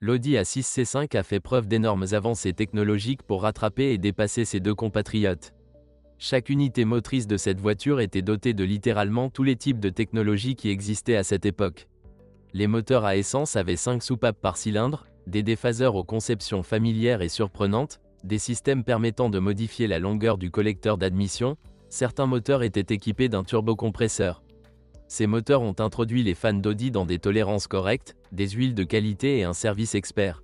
L'Audi A6 C5 a fait preuve d'énormes avancées technologiques pour rattraper et dépasser ses deux compatriotes. Chaque unité motrice de cette voiture était dotée de littéralement tous les types de technologies qui existaient à cette époque. Les moteurs à essence avaient 5 soupapes par cylindre, des déphaseurs aux conceptions familières et surprenantes, des systèmes permettant de modifier la longueur du collecteur d'admission, certains moteurs étaient équipés d'un turbocompresseur. Ces moteurs ont introduit les fans d'Audi dans des tolérances correctes, des huiles de qualité et un service expert.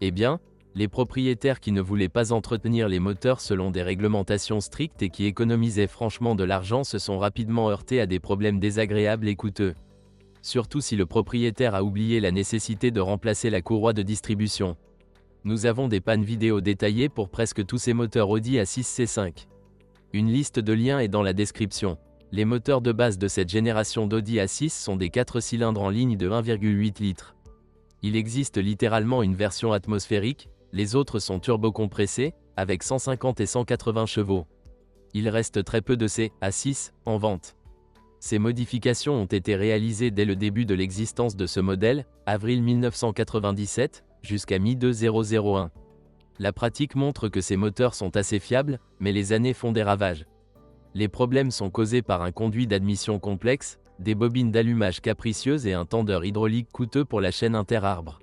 Eh bien, les propriétaires qui ne voulaient pas entretenir les moteurs selon des réglementations strictes et qui économisaient franchement de l'argent se sont rapidement heurtés à des problèmes désagréables et coûteux. Surtout si le propriétaire a oublié la nécessité de remplacer la courroie de distribution. Nous avons des pannes vidéo détaillées pour presque tous ces moteurs Audi A6 C5. Une liste de liens est dans la description. Les moteurs de base de cette génération d'Audi A6 sont des 4 cylindres en ligne de 1,8 litres. Il existe littéralement une version atmosphérique, les autres sont turbocompressés, avec 150 et 180 chevaux. Il reste très peu de ces A6 en vente. Ces modifications ont été réalisées dès le début de l'existence de ce modèle, avril 1997, jusqu'à mi-2001. La pratique montre que ces moteurs sont assez fiables, mais les années font des ravages. Les problèmes sont causés par un conduit d'admission complexe, des bobines d'allumage capricieuses et un tendeur hydraulique coûteux pour la chaîne interarbre.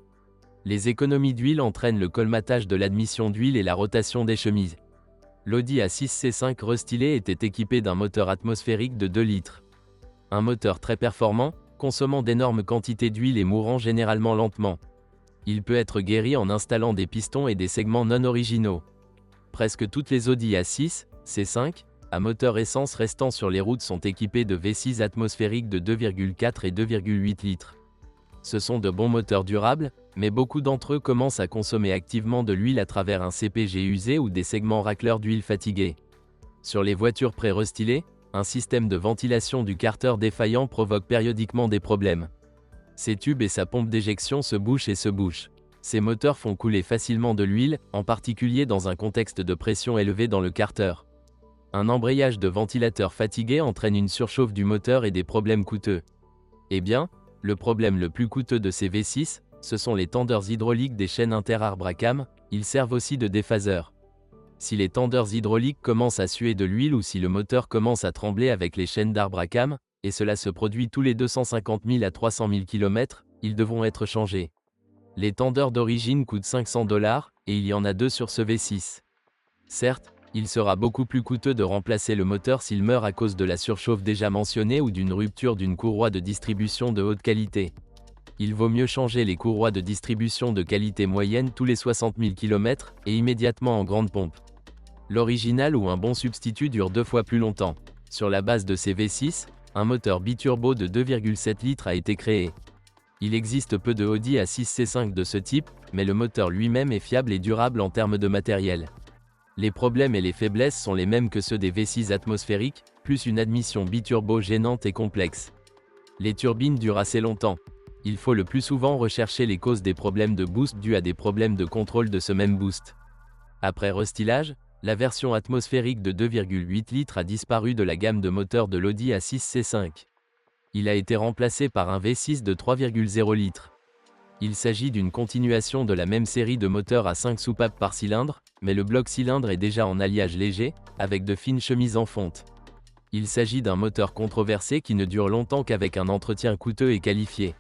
Les économies d'huile entraînent le colmatage de l'admission d'huile et la rotation des chemises. L'Audi A6 C5 restylé était équipé d'un moteur atmosphérique de 2 litres. Un moteur très performant, consommant d'énormes quantités d'huile et mourant généralement lentement. Il peut être guéri en installant des pistons et des segments non originaux. Presque toutes les Audi A6, C5, à moteur essence restant sur les routes sont équipés de V6 atmosphériques de 2,4 et 2,8 litres. Ce sont de bons moteurs durables, mais beaucoup d'entre eux commencent à consommer activement de l'huile à travers un CPG usé ou des segments racleurs d'huile fatigués. Sur les voitures pré-restylées, un système de ventilation du carter défaillant provoque périodiquement des problèmes. Ses tubes et sa pompe d'éjection se bouchent et se bouchent. Ces moteurs font couler facilement de l'huile, en particulier dans un contexte de pression élevée dans le carter. Un embrayage de ventilateur fatigué entraîne une surchauffe du moteur et des problèmes coûteux. Eh bien, le problème le plus coûteux de ces V6, ce sont les tendeurs hydrauliques des chaînes interarbres à cam, ils servent aussi de déphaseurs. Si les tendeurs hydrauliques commencent à suer de l'huile ou si le moteur commence à trembler avec les chaînes d'arbre à cam, et cela se produit tous les 250 000 à 300 000 km, ils devront être changés. Les tendeurs d'origine coûtent $500 et il y en a 2 sur ce V6. Certes, il sera beaucoup plus coûteux de remplacer le moteur s'il meurt à cause de la surchauffe déjà mentionnée ou d'une rupture d'une courroie de distribution de haute qualité. Il vaut mieux changer les courroies de distribution de qualité moyenne tous les 60 000 km et immédiatement en grande pompe. L'original ou un bon substitut dure 2 fois plus longtemps. Sur la base de ces V6, un moteur biturbo de 2,7 litres a été créé. Il existe peu de Audi A6 C5 de ce type, mais le moteur lui-même est fiable et durable en termes de matériel. Les problèmes et les faiblesses sont les mêmes que ceux des V6 atmosphériques, plus une admission biturbo gênante et complexe. Les turbines durent assez longtemps. Il faut le plus souvent rechercher les causes des problèmes de boost dus à des problèmes de contrôle de ce même boost. Après restylage, la version atmosphérique de 2,8 litres a disparu de la gamme de moteurs de l'Audi A6 C5. Il a été remplacé par un V6 de 3,0 litres. Il s'agit d'une continuation de la même série de moteurs à 5 soupapes par cylindre, mais le bloc cylindre est déjà en alliage léger, avec de fines chemises en fonte. Il s'agit d'un moteur controversé qui ne dure longtemps qu'avec un entretien coûteux et qualifié.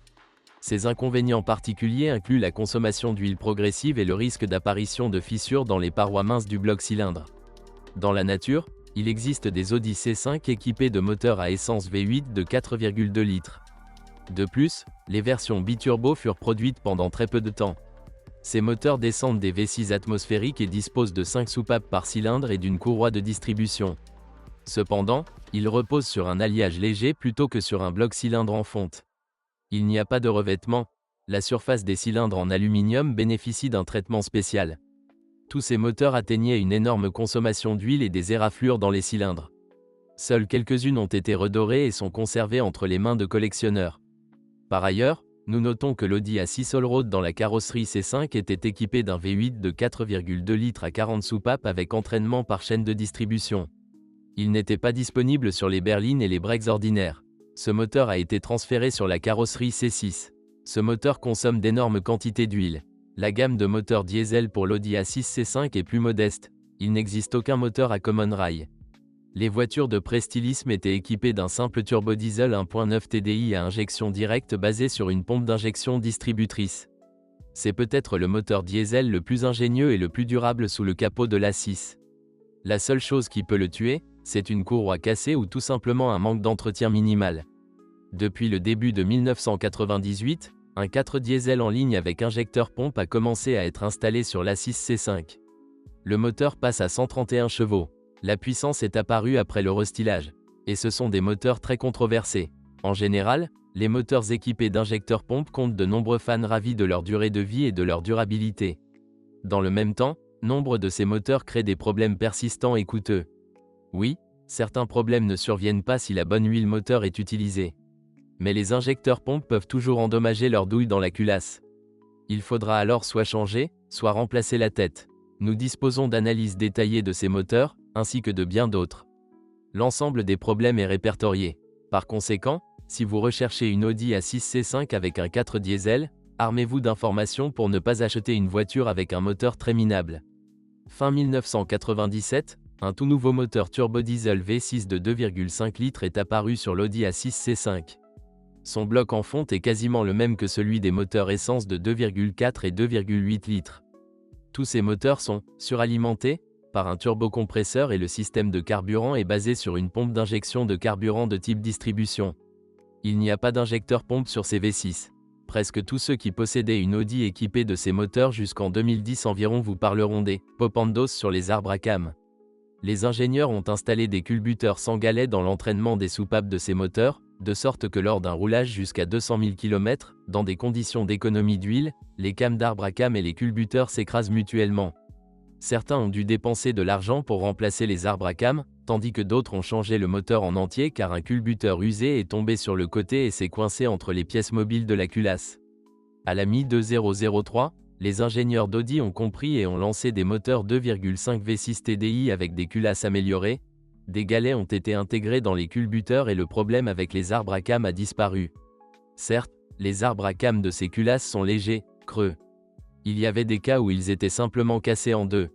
Ces inconvénients particuliers incluent la consommation d'huile progressive et le risque d'apparition de fissures dans les parois minces du bloc cylindre. Dans la nature, il existe des Audi C5 équipés de moteurs à essence V8 de 4,2 litres. De plus, les versions biturbo furent produites pendant très peu de temps. Ces moteurs descendent des V6 atmosphériques et disposent de 5 soupapes par cylindre et d'une courroie de distribution. Cependant, ils reposent sur un alliage léger plutôt que sur un bloc cylindre en fonte. Il n'y a pas de revêtement, la surface des cylindres en aluminium bénéficie d'un traitement spécial. Tous ces moteurs atteignaient une énorme consommation d'huile et des éraflures dans les cylindres. Seules quelques-unes ont été redorées et sont conservées entre les mains de collectionneurs. Par ailleurs, nous notons que l'Audi A6 Allroad dans la carrosserie C5 était équipé d'un V8 de 4,2 litres à 40 soupapes avec entraînement par chaîne de distribution. Il n'était pas disponible sur les berlines et les breaks ordinaires. Ce moteur a été transféré sur la carrosserie C6. Ce moteur consomme d'énormes quantités d'huile. La gamme de moteurs diesel pour l'Audi A6 C5 est plus modeste, il n'existe aucun moteur à common rail. Les voitures de pré-stylisme étaient équipées d'un simple turbodiesel 1.9 TDI à injection directe basé sur une pompe d'injection distributrice. C'est peut-être le moteur diesel le plus ingénieux et le plus durable sous le capot de l'A6. La seule chose qui peut le tuer, c'est une courroie cassée ou tout simplement un manque d'entretien minimal. Depuis le début de 1998, un 4 diesel en ligne avec injecteur pompe a commencé à être installé sur l'A6 C5. Le moteur passe à 131 chevaux. La puissance est apparue après le restylage. Et ce sont des moteurs très controversés. En général, les moteurs équipés d'injecteurs pompe comptent de nombreux fans ravis de leur durée de vie et de leur durabilité. Dans le même temps, nombre de ces moteurs créent des problèmes persistants et coûteux. Oui, certains problèmes ne surviennent pas si la bonne huile moteur est utilisée. Mais les injecteurs pompes peuvent toujours endommager leur douille dans la culasse. Il faudra alors soit changer, soit remplacer la tête. Nous disposons d'analyses détaillées de ces moteurs, ainsi que de bien d'autres. L'ensemble des problèmes est répertorié. Par conséquent, si vous recherchez une Audi A6 C5 avec un 4 diesel, armez-vous d'informations pour ne pas acheter une voiture avec un moteur très minable. Fin 1997, un tout nouveau moteur turbodiesel V6 de 2,5 litres est apparu sur l'Audi A6 C5. Son bloc en fonte est quasiment le même que celui des moteurs essence de 2,4 et 2,8 litres. Tous ces moteurs sont suralimentés par un turbocompresseur et le système de carburant est basé sur une pompe d'injection de carburant de type distribution. Il n'y a pas d'injecteur pompe sur ces V6. Presque tous ceux qui possédaient une Audi équipée de ces moteurs jusqu'en 2010 environ vous parleront des pop-endos sur les arbres à cam. Les ingénieurs ont installé des culbuteurs sans galets dans l'entraînement des soupapes de ces moteurs, de sorte que lors d'un roulage jusqu'à 200 000 km, dans des conditions d'économie d'huile, les cames d'arbre à cam et les culbuteurs s'écrasent mutuellement. Certains ont dû dépenser de l'argent pour remplacer les arbres à cam, tandis que d'autres ont changé le moteur en entier car un culbuteur usé est tombé sur le côté et s'est coincé entre les pièces mobiles de la culasse. À la mi-2003, les ingénieurs d'Audi ont compris et ont lancé des moteurs 2,5 V6 TDI avec des culasses améliorées. Des galets ont été intégrés dans les culbuteurs et le problème avec les arbres à cam a disparu. Certes, les arbres à cam de ces culasses sont légers, creux. Il y avait des cas où ils étaient simplement cassés en deux.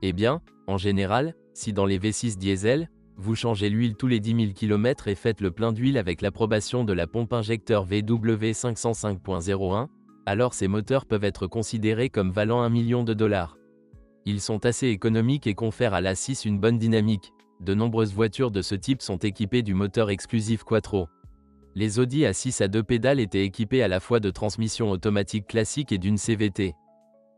Eh bien, en général, si dans les V6 diesel, vous changez l'huile tous les 10 000 km et faites le plein d'huile avec l'approbation de la pompe injecteur VW 505.01, alors ces moteurs peuvent être considérés comme valant 1 million de dollars. Ils sont assez économiques et confèrent à l'A6 une bonne dynamique. De nombreuses voitures de ce type sont équipées du moteur exclusif Quattro. Les Audi A6 à 2 pédales étaient équipés à la fois de transmission automatique classique et d'une CVT.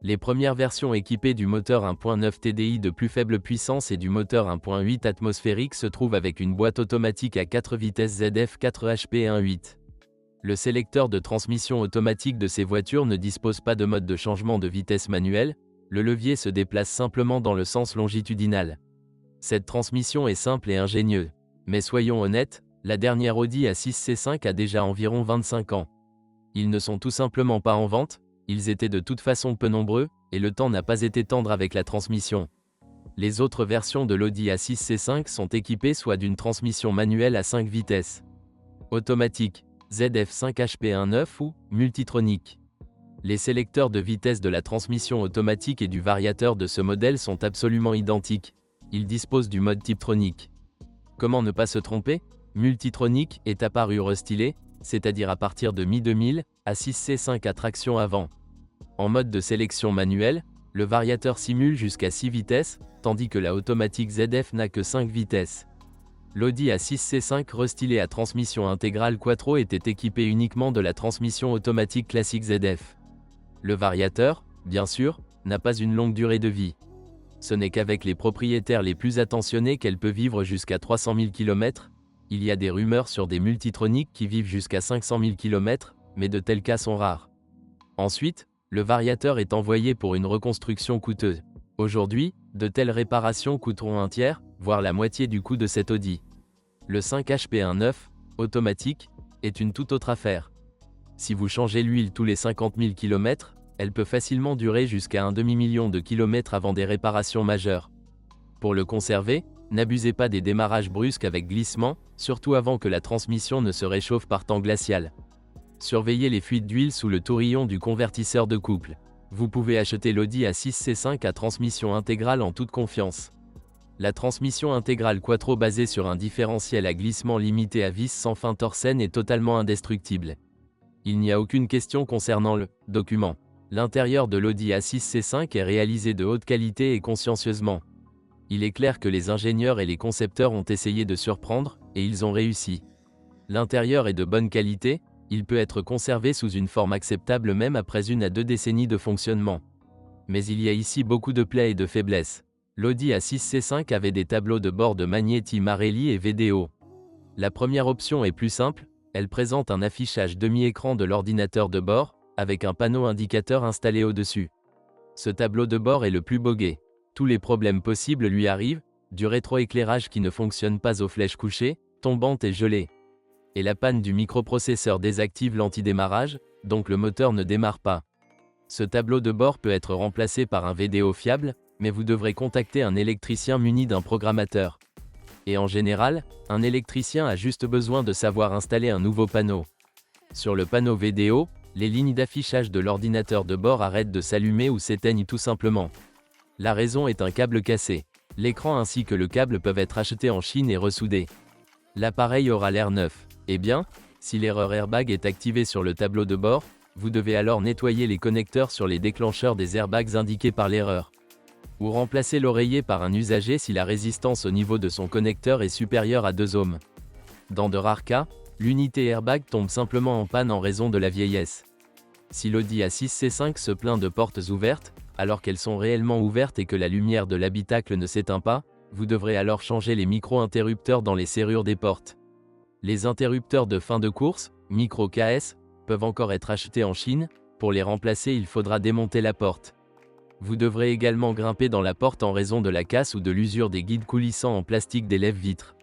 Les premières versions équipées du moteur 1.9 TDI de plus faible puissance et du moteur 1.8 atmosphérique se trouvent avec une boîte automatique à 4 vitesses ZF 4 HP 1.8. Le sélecteur de transmission automatique de ces voitures ne dispose pas de mode de changement de vitesse manuel, le levier se déplace simplement dans le sens longitudinal. Cette transmission est simple et ingénieuse. Mais soyons honnêtes, la dernière Audi A6 C5 a déjà environ 25 ans. Ils ne sont tout simplement pas en vente, ils étaient de toute façon peu nombreux, et le temps n'a pas été tendre avec la transmission. Les autres versions de l'Audi A6 C5 sont équipées soit d'une transmission manuelle à 5 vitesses, automatique, ZF 5 HP 1.9 ou multitronique. Les sélecteurs de vitesse de la transmission automatique et du variateur de ce modèle sont absolument identiques. Ils disposent du mode Tiptronic. Comment ne pas se tromper ? Multitronic est apparu restylé, c'est-à-dire à partir de mi-2000, A6 C5 à traction avant. En mode de sélection manuelle, le variateur simule jusqu'à 6 vitesses, tandis que la automatique ZF n'a que 5 vitesses. L'Audi A6 C5 restylé à transmission intégrale Quattro était équipé uniquement de la transmission automatique classique ZF. Le variateur, bien sûr, n'a pas une longue durée de vie. Ce n'est qu'avec les propriétaires les plus attentionnés qu'elle peut vivre jusqu'à 300 000 km. Il y a des rumeurs sur des multitroniques qui vivent jusqu'à 500 000 km, mais de tels cas sont rares. Ensuite, le variateur est envoyé pour une reconstruction coûteuse. Aujourd'hui, de telles réparations coûteront un tiers, voire la moitié du coût de cette Audi. Le 5 HP 1.9, automatique, est une toute autre affaire. Si vous changez l'huile tous les 50 000 km, elle peut facilement durer jusqu'à un demi-million de kilomètres avant des réparations majeures. Pour le conserver, n'abusez pas des démarrages brusques avec glissement, surtout avant que la transmission ne se réchauffe par temps glacial. Surveillez les fuites d'huile sous le tourillon du convertisseur de couple. Vous pouvez acheter l'Audi A6 C5 à transmission intégrale en toute confiance. La transmission intégrale Quattro basée sur un différentiel à glissement limité à vis sans fin Torsen est totalement indestructible. Il n'y a aucune question concernant le document. L'intérieur de l'Audi A6 C5 est réalisé de haute qualité et consciencieusement. Il est clair que les ingénieurs et les concepteurs ont essayé de surprendre, et ils ont réussi. L'intérieur est de bonne qualité, il peut être conservé sous une forme acceptable même après 1 à 2 décennies de fonctionnement. Mais il y a ici beaucoup de plaies et de faiblesses. L'Audi A6 C5 avait des tableaux de bord de Magneti Marelli et VDO. La première option est plus simple, elle présente un affichage demi-écran de l'ordinateur de bord, avec un panneau indicateur installé au-dessus. Ce tableau de bord est le plus bogué. Tous les problèmes possibles lui arrivent, du rétroéclairage qui ne fonctionne pas aux flèches couchées, tombantes et gelées. Et la panne du microprocesseur désactive l'antidémarrage, donc le moteur ne démarre pas. Ce tableau de bord peut être remplacé par un VDO fiable, mais vous devrez contacter un électricien muni d'un programmateur. Et en général, un électricien a juste besoin de savoir installer un nouveau panneau. Sur le panneau VDO, les lignes d'affichage de l'ordinateur de bord arrêtent de s'allumer ou s'éteignent tout simplement. La raison est un câble cassé. L'écran ainsi que le câble peuvent être achetés en Chine et ressoudés. L'appareil aura l'air neuf. Eh bien, si l'erreur Airbag est activée sur le tableau de bord, vous devez alors nettoyer les connecteurs sur les déclencheurs des airbags indiqués par l'erreur. Ou remplacer l'oreiller par un usager si la résistance au niveau de son connecteur est supérieure à 2 ohms. Dans de rares cas, l'unité Airbag tombe simplement en panne en raison de la vieillesse. Si l'Audi A6 C5 se plaint de portes ouvertes, alors qu'elles sont réellement ouvertes et que la lumière de l'habitacle ne s'éteint pas, vous devrez alors changer les micro-interrupteurs dans les serrures des portes. Les interrupteurs de fin de course, micro KS, peuvent encore être achetés en Chine, pour les remplacer il faudra démonter la porte. Vous devrez également grimper dans la porte en raison de la casse ou de l'usure des guides coulissants en plastique des lève-vitres.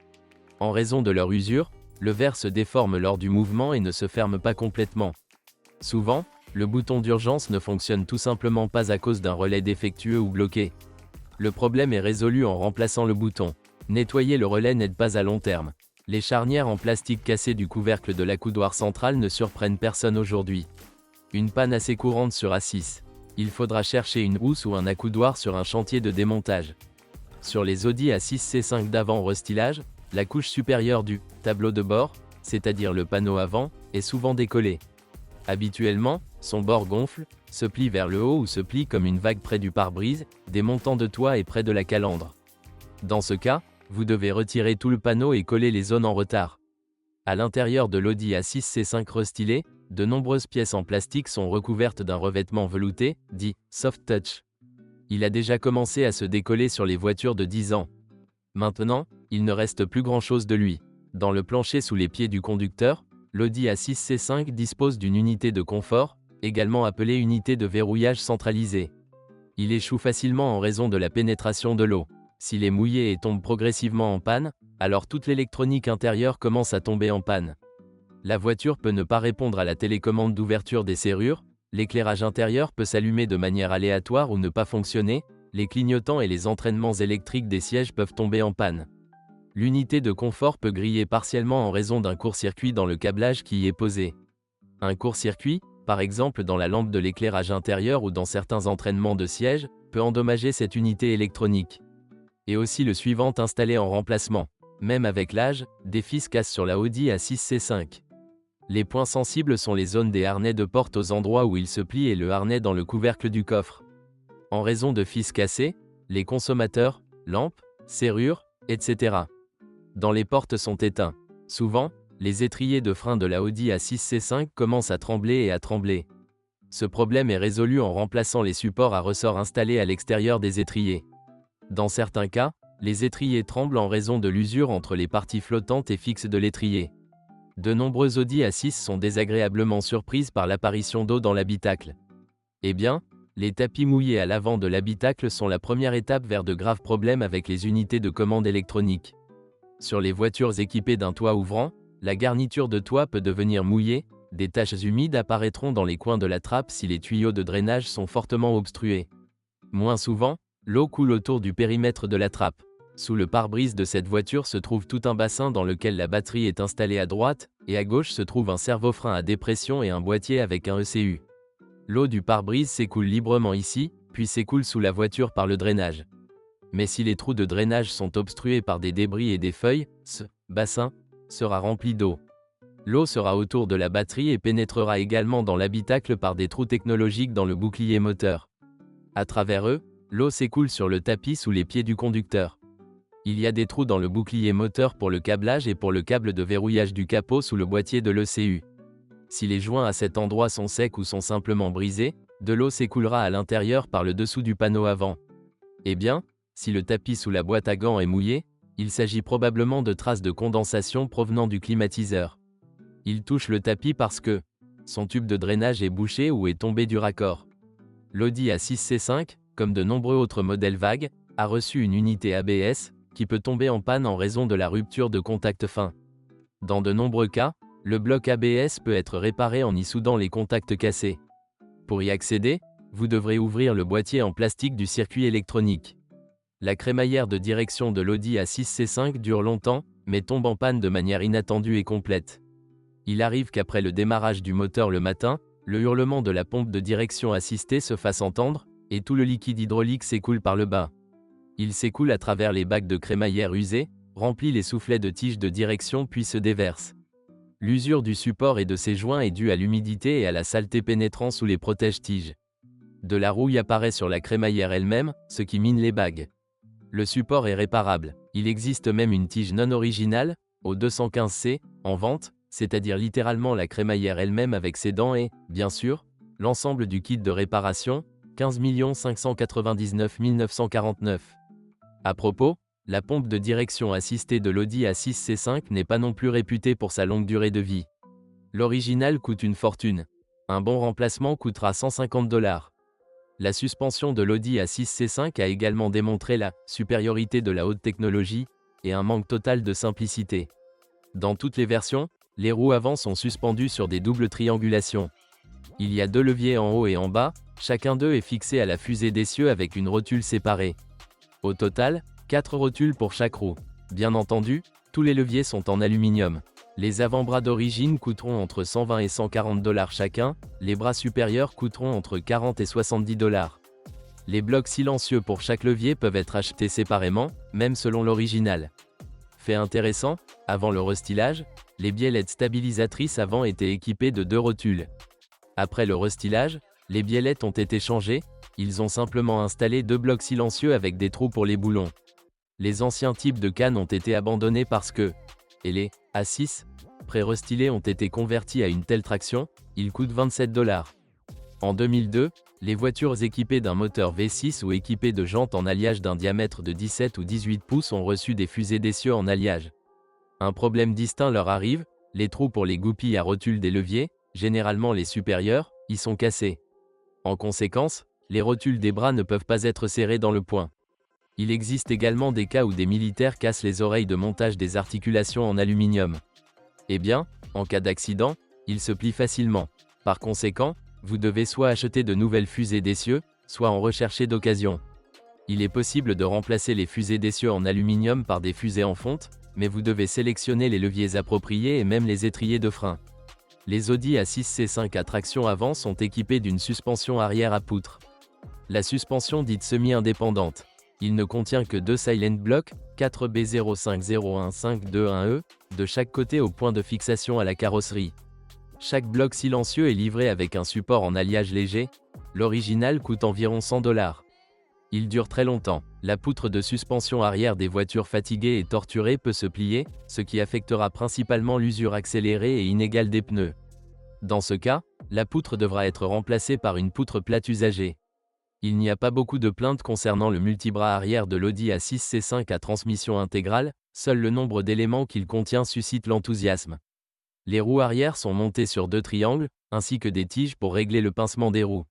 En raison de leur usure, le verre se déforme lors du mouvement et ne se ferme pas complètement. Souvent, le bouton d'urgence ne fonctionne tout simplement pas à cause d'un relais défectueux ou bloqué. Le problème est résolu en remplaçant le bouton. Nettoyer le relais n'aide pas à long terme. Les charnières en plastique cassées du couvercle de l'accoudoir central ne surprennent personne aujourd'hui. Une panne assez courante sur A6. Il faudra chercher une housse ou un accoudoir sur un chantier de démontage. Sur les Audi A6 C5 d'avant restylage, la couche supérieure du tableau de bord, c'est-à-dire le panneau avant, est souvent décollée. Habituellement, son bord gonfle, se plie vers le haut ou se plie comme une vague près du pare-brise, des montants de toit et près de la calandre. Dans ce cas, vous devez retirer tout le panneau et coller les zones en retard. À l'intérieur de l'Audi A6 C5 restylé, de nombreuses pièces en plastique sont recouvertes d'un revêtement velouté, dit « soft touch ». Il a déjà commencé à se décoller sur les voitures de 10 ans. Maintenant, il ne reste plus grand-chose de lui. Dans le plancher sous les pieds du conducteur, l'Audi A6 C5 dispose d'une unité de confort, également appelée unité de verrouillage centralisé. Il échoue facilement en raison de la pénétration de l'eau. S'il est mouillé et tombe progressivement en panne, alors toute l'électronique intérieure commence à tomber en panne. La voiture peut ne pas répondre à la télécommande d'ouverture des serrures, l'éclairage intérieur peut s'allumer de manière aléatoire ou ne pas fonctionner, les clignotants et les entraînements électriques des sièges peuvent tomber en panne. L'unité de confort peut griller partiellement en raison d'un court-circuit dans le câblage qui y est posé. Un court-circuit, par exemple dans la lampe de l'éclairage intérieur ou dans certains entraînements de siège, peut endommager cette unité électronique. Et aussi le suivant installé en remplacement. Même avec l'âge, des fils cassent sur la Audi A6 C5. Les points sensibles sont les zones des harnais de porte aux endroits où il se plie et le harnais dans le couvercle du coffre. En raison de fils cassés, les consommateurs, lampes, serrures, etc. dans les portes sont éteints. Souvent, les étriers de frein de la Audi A6 C5 commencent à trembler et à trembler. Ce problème est résolu en remplaçant les supports à ressort installés à l'extérieur des étriers. Dans certains cas, les étriers tremblent en raison de l'usure entre les parties flottantes et fixes de l'étrier. De nombreux Audi A6 sont désagréablement surprises par l'apparition d'eau dans l'habitacle. Eh bien, les tapis mouillés à l'avant de l'habitacle sont la première étape vers de graves problèmes avec les unités de commande électronique. Sur les voitures équipées d'un toit ouvrant, la garniture de toit peut devenir mouillée, des taches humides apparaîtront dans les coins de la trappe si les tuyaux de drainage sont fortement obstrués. Moins souvent, l'eau coule autour du périmètre de la trappe. Sous le pare-brise de cette voiture se trouve tout un bassin dans lequel la batterie est installée à droite, et à gauche se trouve un servo-frein à dépression et un boîtier avec un ECU. L'eau du pare-brise s'écoule librement ici, puis s'écoule sous la voiture par le drainage. Mais si les trous de drainage sont obstrués par des débris et des feuilles, ce bassin sera rempli d'eau. L'eau sera autour de la batterie et pénétrera également dans l'habitacle par des trous technologiques dans le bouclier moteur. À travers eux, l'eau s'écoule sur le tapis sous les pieds du conducteur. Il y a des trous dans le bouclier moteur pour le câblage et pour le câble de verrouillage du capot sous le boîtier de l'ECU. Si les joints à cet endroit sont secs ou sont simplement brisés, de l'eau s'écoulera à l'intérieur par le dessous du panneau avant. Eh bien, si le tapis sous la boîte à gants est mouillé, il s'agit probablement de traces de condensation provenant du climatiseur. Il touche le tapis parce que son tube de drainage est bouché ou est tombé du raccord. L'Audi A6 C5, comme de nombreux autres modèles vagues, a reçu une unité ABS, qui peut tomber en panne en raison de la rupture de contact fin. Dans de nombreux cas, le bloc ABS peut être réparé en y soudant les contacts cassés. Pour y accéder, vous devrez ouvrir le boîtier en plastique du circuit électronique. La crémaillère de direction de l'Audi A6 C5 dure longtemps, mais tombe en panne de manière inattendue et complète. Il arrive qu'après le démarrage du moteur le matin, le hurlement de la pompe de direction assistée se fasse entendre, et tout le liquide hydraulique s'écoule par le bas. Il s'écoule à travers les bacs de crémaillère usés, remplit les soufflets de tige de direction puis se déverse. L'usure du support et de ses joints est due à l'humidité et à la saleté pénétrant sous les protège-tiges. De la rouille apparaît sur la crémaillère elle-même, ce qui mine les bagues. Le support est réparable. Il existe même une tige non originale, au 215C, en vente, c'est-à-dire littéralement la crémaillère elle-même avec ses dents et, bien sûr, l'ensemble du kit de réparation, 15 599 949. À propos, la pompe de direction assistée de l'Audi A6 C5 n'est pas non plus réputée pour sa longue durée de vie. L'original coûte une fortune. Un bon remplacement coûtera 150 $. La suspension de l'Audi A6 C5 a également démontré la supériorité de la haute technologie et un manque total de simplicité. Dans toutes les versions, les roues avant sont suspendues sur des doubles triangulations. Il y a 2 leviers en haut et en bas, chacun d'eux est fixé à la fusée d'essieu avec une rotule séparée. Au total, 4 rotules pour chaque roue. Bien entendu, tous les leviers sont en aluminium. Les avant-bras d'origine coûteront entre 120 et 140 $ chacun, les bras supérieurs coûteront entre 40 et 70 $. Les blocs silencieux pour chaque levier peuvent être achetés séparément, même selon l'original. Fait intéressant, avant le restylage, les biellettes stabilisatrices avant étaient équipées de 2 rotules. Après le restylage, les biellettes ont été changées, ils ont simplement installé 2 blocs silencieux avec des trous pour les boulons. Les anciens types de cannes ont été abandonnés parce que, et les A6, pré-restylés ont été convertis à une telle traction, ils coûtent 27 $. En 2002, les voitures équipées d'un moteur V6 ou équipées de jantes en alliage d'un diamètre de 17 ou 18 pouces ont reçu des fusées d'essieu en alliage. Un problème distinct leur arrive, les trous pour les goupilles à rotules des leviers, généralement les supérieurs, y sont cassés. En conséquence, les rotules des bras ne peuvent pas être serrées dans le point. Il existe également des cas où des militaires cassent les oreilles de montage des articulations en aluminium. Eh bien, en cas d'accident, ils se plient facilement. Par conséquent, vous devez soit acheter de nouvelles fusées d'essieu, soit en rechercher d'occasion. Il est possible de remplacer les fusées d'essieu en aluminium par des fusées en fonte, mais vous devez sélectionner les leviers appropriés et même les étriers de frein. Les Audi A6 C5 à traction avant sont équipés d'une suspension arrière à poutre. La suspension dite semi-indépendante. Il ne contient que 2 silent blocks, 4B0501521E, de chaque côté au point de fixation à la carrosserie. Chaque bloc silencieux est livré avec un support en alliage léger. L'original coûte environ 100 $. Il dure très longtemps. La poutre de suspension arrière des voitures fatiguées et torturées peut se plier, ce qui affectera principalement l'usure accélérée et inégale des pneus. Dans ce cas, la poutre devra être remplacée par une poutre plate usagée. Il n'y a pas beaucoup de plaintes concernant le multibras arrière de l'Audi A6 C5 à transmission intégrale, seul le nombre d'éléments qu'il contient suscite l'enthousiasme. Les roues arrière sont montées sur 2 triangles, ainsi que des tiges pour régler le pincement des roues.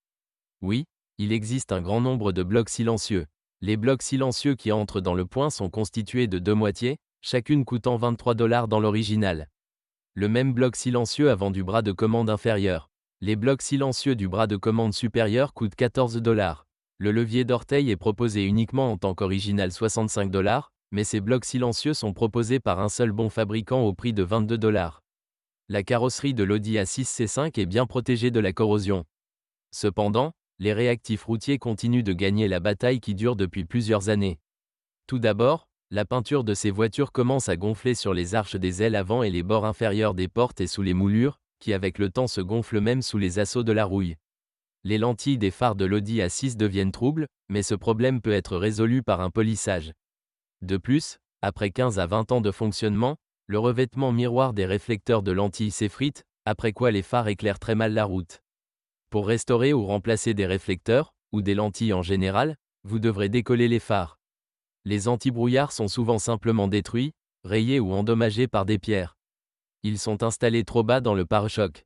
Oui, il existe un grand nombre de blocs silencieux. Les blocs silencieux qui entrent dans le point sont constitués de 2 moitiés, chacune coûtant 23 $ dans l'original. Le même bloc silencieux avant du bras de commande inférieur. Les blocs silencieux du bras de commande supérieur coûtent 14 $. Le levier d'orteil est proposé uniquement en tant qu'original 65 $, mais ces blocs silencieux sont proposés par un seul bon fabricant au prix de 22 $. La carrosserie de l'Audi A6 C5 est bien protégée de la corrosion. Cependant, les réactifs routiers continuent de gagner la bataille qui dure depuis plusieurs années. Tout d'abord, la peinture de ces voitures commence à gonfler sur les arches des ailes avant et les bords inférieurs des portes et sous les moulures, qui avec le temps se gonflent même sous les assauts de la rouille. Les lentilles des phares de l'Audi A6 deviennent troubles, mais ce problème peut être résolu par un polissage. De plus, après 15 à 20 ans de fonctionnement, le revêtement miroir des réflecteurs de lentilles s'effrite, après quoi les phares éclairent très mal la route. Pour restaurer ou remplacer des réflecteurs, ou des lentilles en général, vous devrez décoller les phares. Les antibrouillards sont souvent simplement détruits, rayés ou endommagés par des pierres. Ils sont installés trop bas dans le pare-choc.